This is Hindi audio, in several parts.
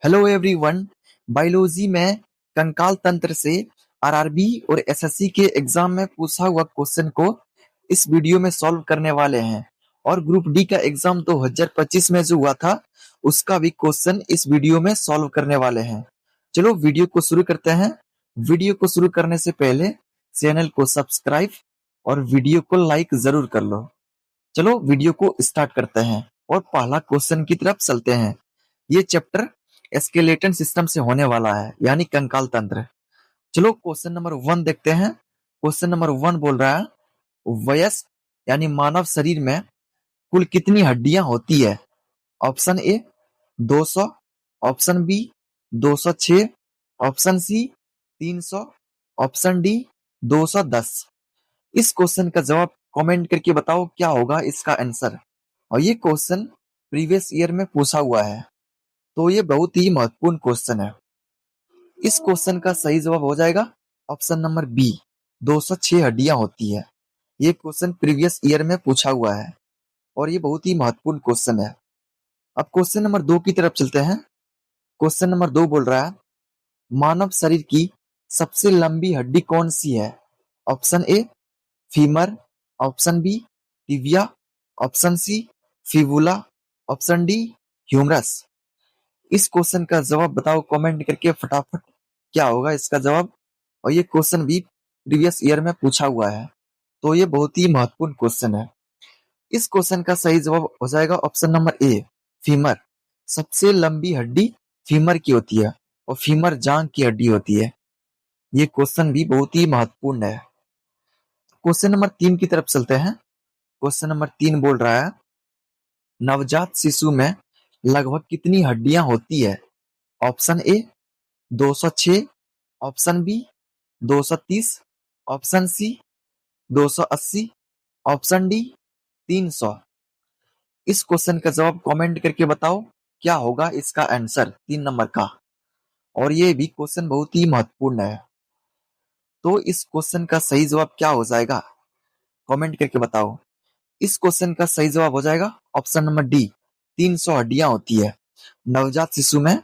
Hello everyone. बायोलॉजी में कंकाल तंत्र से आरआरबी और एसएससी के एग्जाम में पूछा हुआ क्वेश्चन को इस वीडियो में सॉल्व करने वाले हैं। और ग्रुप डी का एग्जाम 2025 में जो हुआ था उसका भी क्वेश्चन इस वीडियो में सॉल्व करने वाले हैं। चलो वीडियो को शुरू करते हैं। वीडियो को शुरू करने से पहले चैनल को सब्सक्राइब और वीडियो को लाइक जरूर कर लो। चलो वीडियो को स्टार्ट करते हैं और पहला क्वेश्चन की तरफ चलते हैं। ये चैप्टर स्केलेटन सिस्टम से होने वाला है, यानी कंकाल तंत्र। चलो क्वेश्चन नंबर 1 देखते हैं। क्वेश्चन नंबर 1 बोल रहा है, वयस्क यानी मानव शरीर में कुल कितनी हड्डियां होती है? Option A 200, option B 206, option C 300, option D 210। इस क्वेश्चन का जवाब कमेंट करके बताओ क्या होगा इसका आंसर। और ये क्वेश्चन प्रीवियस ईयर में पूछा हुआ है, तो ये बहुत ही महत्वपूर्ण क्वेश्चन है। इस क्वेश्चन का सही जवाब हो जाएगा ऑप्शन नंबर बी, 206 हड्डियां होती है। ये क्वेश्चन प्रीवियस ईयर में पूछा हुआ है और ये बहुत ही महत्वपूर्ण क्वेश्चन है। अब क्वेश्चन नंबर 2 की तरफ चलते हैं। क्वेश्चन नंबर 2 बोल रहा है, मानव शरीर की सबसे लंबी हड्डी कौन सी है? Option A femur, option B tibia, option C fibula, option D humerus. इस क्वेश्चन का जवाब बताओ कमेंट करके फटाफट क्या होगा इसका जवाब। और ये क्वेश्चन भी प्रीवियस ईयर में पूछा हुआ है, तो ये बहुत ही महत्वपूर्ण क्वेश्चन है। इस क्वेश्चन का सही जवाब हो जाएगा ऑप्शन नंबर ए फीमर। सबसे लंबी हड्डी फीमर की होती है और फीमर जांघ की हड्डी होती है। ये क्वेश्चन भी बहुत ही महत्वपूर्ण है। क्वेश्चन नंबर 3 की तरफ चलते हैं। क्वेश्चन नंबर 3 बोल रहा है, नवजात शिशु में लगभग कितनी हड्डियां होती है? Option A 206, option B 230, option C 280, option D 300। इस क्वेश्चन का जवाब कमेंट करके बताओ क्या होगा इसका आंसर 3 नंबर का। और ये भी क्वेश्चन बहुत ही महत्वपूर्ण है, तो इस क्वेश्चन का सही जवाब क्या हो जाएगा कमेंट करके बताओ। इस क्वेश्चन का सही जवाब हो जाएगा ऑप्शन नंबर डी, 300 हड्डियां होती है। नवजात शिशु में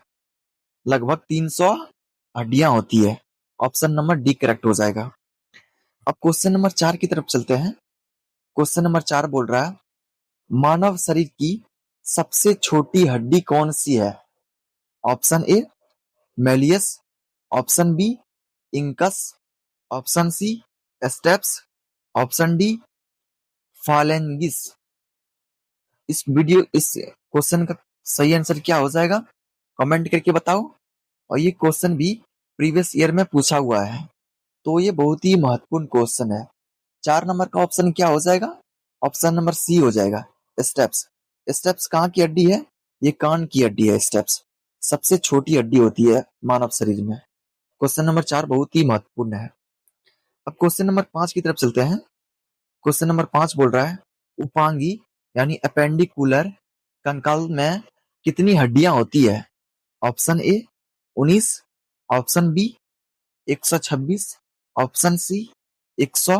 लगभग 300 हड्डियां होती है। ऑप्शन नंबर डी करेक्ट हो जाएगा। अब क्वेश्चन नंबर 4 की तरफ चलते हैं। क्वेश्चन नंबर 4 बोल रहा है, मानव शरीर की सबसे छोटी हड्डी कौन सी है? Option A malleus, option B incus, option C stapes, option D phalanges. इस क्वेश्चन का सही आंसर क्या हो जाएगा कमेंट करके बताओ। और ये क्वेश्चन भी प्रीवियस ईयर में पूछा हुआ है, तो ये बहुत ही महत्वपूर्ण क्वेश्चन है। 4 नंबर का ऑप्शन क्या हो जाएगा? ऑप्शन नंबर सी हो जाएगा स्टेप्स। स्टेप्स कहाँ की हड्डी है? ये कान की हड्डी है। स्टेप्स सबसे छोटी हड्डी होती है मानव शरीर में। क्वेश्चन नंबर 4 बहुत ही महत्वपूर्ण है। अब क्वेश्चन नंबर 5 की तरफ चलते हैं। क्वेश्चन नंबर 5 बोल रहा है, उपांगी यानी अपेंडिकुलर कंकाल में कितनी हड्डियां होती है? Option A 19, option B 126, option C 100,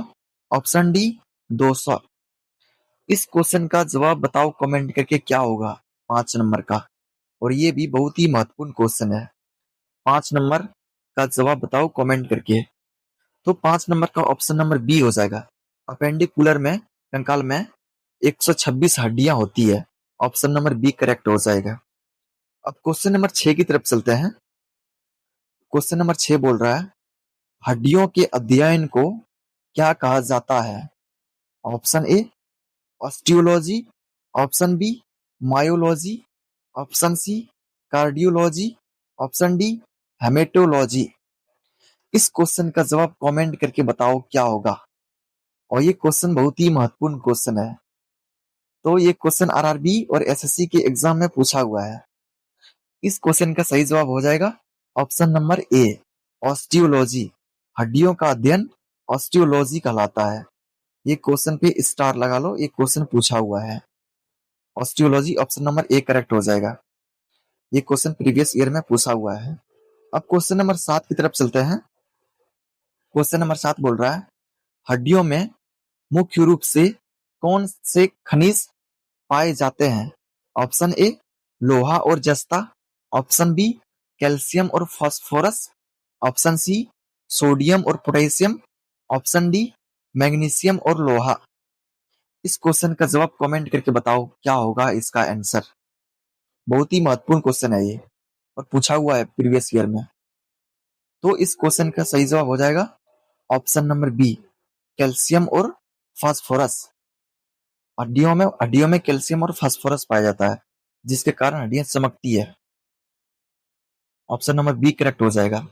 option D 200। इस क्वेश्चन का जवाब बताओ कमेंट करके क्या होगा 5 नंबर का। और ये भी बहुत ही महत्वपूर्ण क्वेश्चन है। 5 नंबर का जवाब बताओ कमेंट करके। तो 5 नंबर का ऑप्शन नंबर बी हो जाएगा। अपेंडिकुलर में कंकाल में 126 हड्डियां होती है। ऑप्शन नंबर बी करेक्ट हो जाएगा। अब क्वेश्चन नंबर 6 की तरफ चलते हैं। क्वेश्चन नंबर 6 बोल रहा है, हड्डियों के अध्ययन को क्या कहा जाता है? Option A osteology, option B myology, option C cardiology, option D haematology. इस क्वेश्चन का जवाब कमेंट करके बताओ क्या होगा। और ये क्वेश्चन बहुत ही महत्वपूर्ण क्वेश्चन है, तो ये क्वेश्चन आरआरबी और एसएससी के एग्जाम में पूछा हुआ है। इस क्वेश्चन का सही जवाब हो जाएगा ऑप्शन नंबर ए ऑस्टियोलॉजी। हड्डियों का अध्ययन ऑस्टियोलॉजी कहलाता है। ये क्वेश्चन पे स्टार लगा लो, ये क्वेश्चन पूछा हुआ है। Osteology option number A correct हो जाएगा। ये क्वेश्चन प्रीवियस ईयर में पूछा हुआ है। अब क्वेश्चन नंबर 7 की तरफ चलते हैं। क्वेश्चन नंबर 7 बोल रहा है, हड्डियों में मुख्य रूप से कौन से खनिज पाए जाते हैं? ऑप्शन ए लोहा और जस्ता, ऑप्शन बी कैल्शियम और फास्फोरस, ऑप्शन सी सोडियम और पोटेशियम, ऑप्शन डी मैग्नीशियम और लोहा। इस क्वेश्चन का जवाब कमेंट करके बताओ क्या होगा इसका आंसर। बहुत ही महत्वपूर्ण क्वेश्चन है ये और पूछा हुआ है प्रीवियस ईयर में। तो इस क्वेश्चन का सही जवाब हो जाएगा ऑप्शन नंबर बी, कैल्शियम और फास्फोरस। हड्डियों में कैल्शियम और फास्फोरस पाया जाता है, जिसके कारण हड्डियां चमकती है। ऑप्शन नंबर बी करेक्ट हो जाएगा।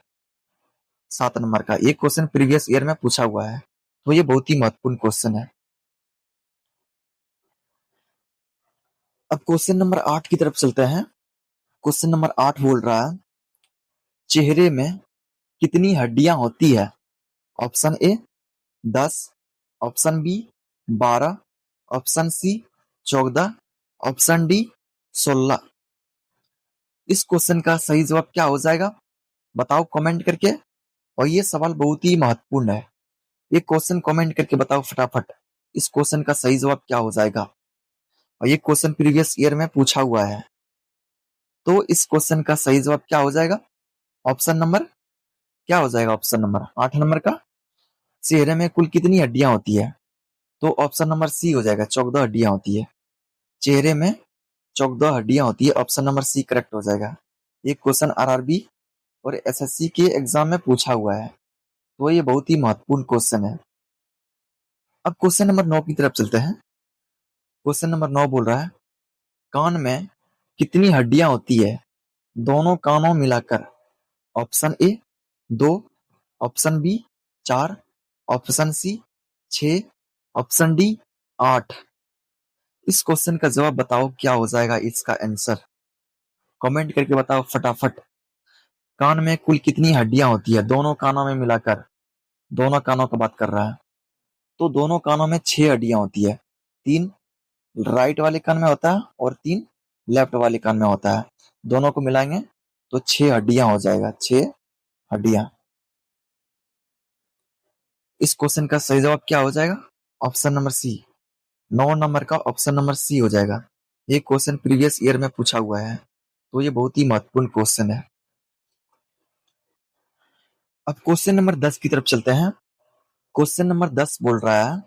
7 नंबर का एक क्वेश्चन प्रीवियस ईयर में पूछा हुआ है, तो ये बहुत ही महत्वपूर्ण क्वेश्चन है। अब क्वेश्चन नंबर 8 की तरफ चलते हैं। क्वेश्चन नंबर 8 बोल रहा है, चेहरे में कितनी हड्डियां होती है? Option A 10, option B 12, option C 14, option D 16। इस क्वेश्चन का सही जवाब क्या हो जाएगा बताओ कमेंट करके। और ये सवाल बहुत ही महत्वपूर्ण है, ये क्वेश्चन कमेंट करके बताओ फटाफट इस क्वेश्चन का सही जवाब क्या हो जाएगा। और ये क्वेश्चन प्रीवियस ईयर में पूछा हुआ है, तो इस क्वेश्चन का सही जवाब क्या हो जाएगा। ऑप्शन नंबर क्या हो जाएगा, ऑप्शन नंबर 8 नंबर का, चेहरे में कुल कितनी हड्डियां होती है? तो ऑप्शन नंबर सी हो जाएगा, 14 हड्डियां होती है। चेहरे में 14 हड्डियां होती है, ऑप्शन नंबर सी करेक्ट हो जाएगा। ये क्वेश्चन आरआरबी और एसएससी के एग्जाम में पूछा हुआ है, तो ये बहुत ही महत्वपूर्ण क्वेश्चन है। अब क्वेश्चन नंबर 9 की तरफ चलते हैं। क्वेश्चन नंबर 9 बोल रहा है, कान में कितनी हड्डियां होती है दोनों कानों मिलाकर? Option A 2, option B 4, option C 6, option D 8। इस क्वेश्चन का जवाब बताओ क्या हो जाएगा इसका आंसर। कमेंट करके बताओ फटाफट। कान में कुल कितनी हड्डियां होती है दोनों कानों में मिलाकर? दोनों कानों का बात कर रहा है, तो दोनों कानों में 6 हड्डियां होती है। 3 राइट वाले कान में होता है और 3 लेफ्ट वाले कान में होता है। दोनों को मिलाएंगे तो 6 हड्डियां हो जाएगा, 6 हड्डियां। इस क्वेश्चन का सही जवाब क्या हो जाएगा? ऑप्शन नंबर सी, 9 नंबर का ऑप्शन नंबर सी हो जाएगा। ये क्वेश्चन प्रीवियस ईयर में पूछा हुआ है, तो ये बहुत ही महत्वपूर्ण क्वेश्चन है। अब क्वेश्चन नंबर 10 की तरफ चलते हैं। क्वेश्चन नंबर 10 बोल रहा है,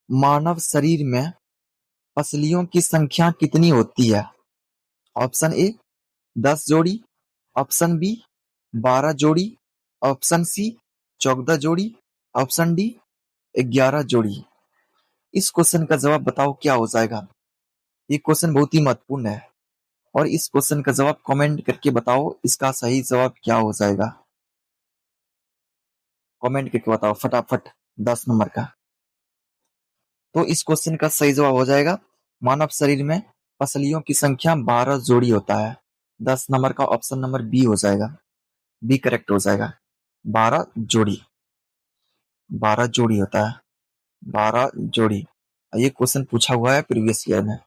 मानव शरीर में पसलियों की संख्या कितनी होती है? ऑप्शन ए 10 जोड़ी, ऑप्शन बी 12 जोड़ी, ऑप्शन सी 14 जोड़ी, ऑप्शन डी 11 जोड़ी। इस क्वेश्चन का जवाब बताओ क्या हो जाएगा। ये क्वेश्चन बहुत ही महत्वपूर्ण है और इस क्वेश्चन का जवाब कमेंट करके बताओ इसका सही जवाब क्या हो जाएगा। कमेंट करके बताओ फटाफट 10 नंबर का। तो इस क्वेश्चन का सही जवाब हो जाएगा, मानव शरीर में पसलियों की संख्या 12 जोड़ी होता है। 10 नंबर का ऑप्शन नंबर बी हो जाएगा, बी करेक्ट हो जाएगा। 12 जोड़ी, 12 जोड़ी होता है, 12 जोड़ी। ये क्वेश्चन पूछा हुआ है प्रीवियस ईयर में,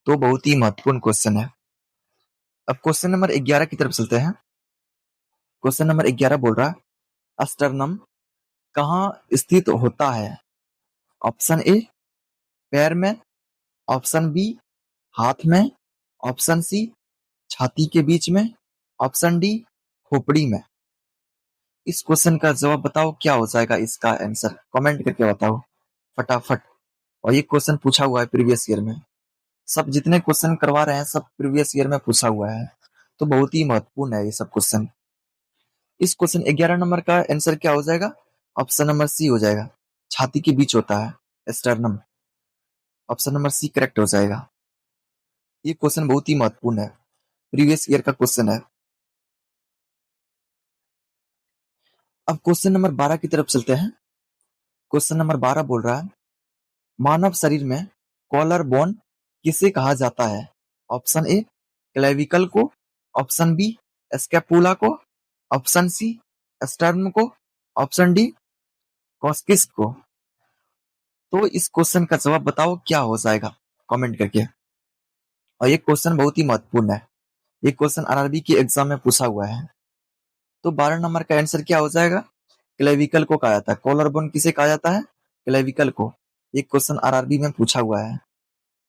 तो बहुत ही महत्वपूर्ण क्वेश्चन है। अब क्वेश्चन नंबर 11 की तरफ चलते हैं। क्वेश्चन नंबर 11 बोल रहा है, स्टर्नम कहाँ स्थित होता है? ऑप्शन ए पैर में, ऑप्शन बी हाथ में, ऑप्शन सी छाती के बीच में, ऑप्शन डी खोपड़ी में। इस क्वेश्चन का जवाब बताओ क्या हो जाएगा इसका आंसर। कमेंट करके बताओ फटाफट। और ये क्वेश्चन पूछा हुआ है प्रीवियस ईयर में, सब जितने क्वेश्चन करवा रहे हैं सब प्रीवियस ईयर में पूछा हुआ है, तो बहुत ही महत्वपूर्ण है ये सब क्वेश्चन। इस क्वेश्चन 11 नंबर का आंसर क्या हो जाएगा? ऑप्शन नंबर सी हो जाएगा, छाती के बीच होता है sternum. Option number C correct हो जाएगा। ये क्वेश्चन बहुत ही महत्वपूर्ण है, प्रीवियस ईयर का क्वेश्चन है। अब क्वेश्चन नंबर 12 की तरफ चलते हैं। क्वेश्चन नंबर 12 बोल रहा है, मानव शरीर में कॉलर बोन किसे कहा जाता है? ऑप्शन ए क्लेविकल को, ऑप्शन बी स्कैपुला को, ऑप्शन सी स्टर्न को, ऑप्शन डी कॉस्किस को। तो इस क्वेश्चन का जवाब बताओ क्या हो जाएगा कमेंट करके। और ये क्वेश्चन बहुत ही महत्वपूर्ण है, ये क्वेश्चन आरआरबी की एग्जाम में पूछा हुआ है। तो 12 नंबर का आंसर क्या हो जाएगा? क्लेविकल को कहा जाता है। कॉलर बोन किसे कहा जाता है? क्लेविकल को। ये क्वेश्चन आरआरबी में पूछा हुआ है,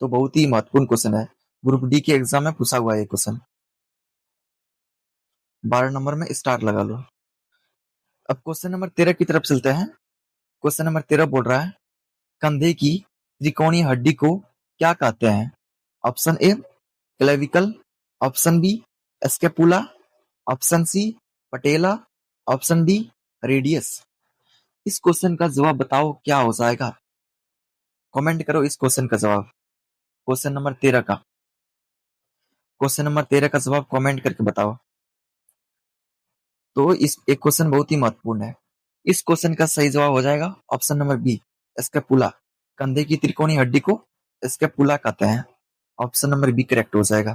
तो बहुत ही महत्वपूर्ण क्वेश्चन है, ग्रुप डी के एग्जाम में पूछा हुआ है ये क्वेश्चन। 12 नंबर में स्टार लगा लो। अब क्वेश्चन नंबर 13 की तरफ चलते हैं। क्वेश्चन नंबर 13 बोल रहा है, कंधे की त्रिकोणीय हड्डी को क्या कहते हैं? Option A clavicle, option B scapula, option C patella, option D radius. इस क्वेश्चन का जवाब बताओ क्या हो जाएगा? कमेंट करो इस क्वेश्चन का जवाब। क्वेश्चन नंबर 13 का जवाब कमेंट करके बताओ। तो इस एक क्वेश्चन बहुत ही महत्वपूर्ण है। इस क्वेश्चन का सही जवाब हो जाएगा ऑप्शन नंबर बी स्कैपुला। कंधे की त्रिकोणीय हड्डी को स्कैपुला कहते हैं। ऑप्शन नंबर बी करेक्ट हो जाएगा।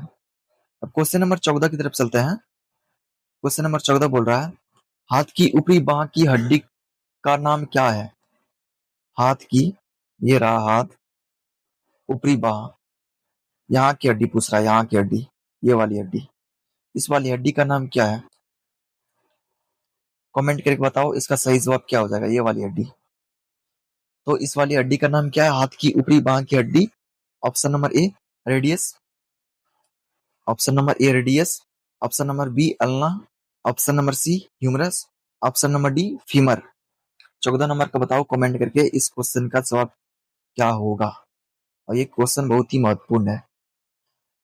अब क्वेश्चन नंबर 14 की तरफ चलते हैं। क्वेश्चन नंबर 14 बोल रहा है, हाथ की ऊपरी बाह की हड्डी का नाम क्या है? हाथ की, ये रहा हाथ, ऊपरी बाह, यहाँ की हड्डी पूछ रहा है, यहाँ की हड्डी, ये वाली हड्डी, इस वाली हड्डी का नाम क्या है? कमेंट करके बताओ इसका सही जवाब क्या हो जाएगा। ये वाली हड्डी, तो इस वाली हड्डी का नाम क्या है? हाथ की ऊपरी बाह की हड्डी। Option number A radius, option number A radius, option number B ulna, option number C humerus, option number D femur. 14 number का बताओ कमेंट करके इस क्वेश्चन का जवाब क्या होगा। और ये क्वेश्चन बहुत ही महत्वपूर्ण है।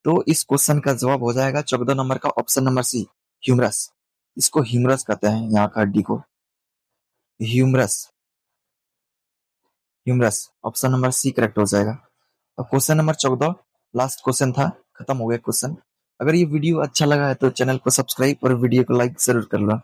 तो इस क्वेश्चन का जवाब हो जाएगा 14 नंबर का ऑप्शन नंबर सी ह्यूमरस। इसको ह्यूमरस कहते हैं, यहाँ का हड्डी को humerus. Humerus option number C correct हो जाएगा। अब क्वेश्चन नंबर 14 लास्ट क्वेश्चन था, खत्म हो गया क्वेश्चन। अगर ये वीडियो अच्छा लगा है तो चैनल को सब्सक्राइब और वीडियो को लाइक जरूर कर लो।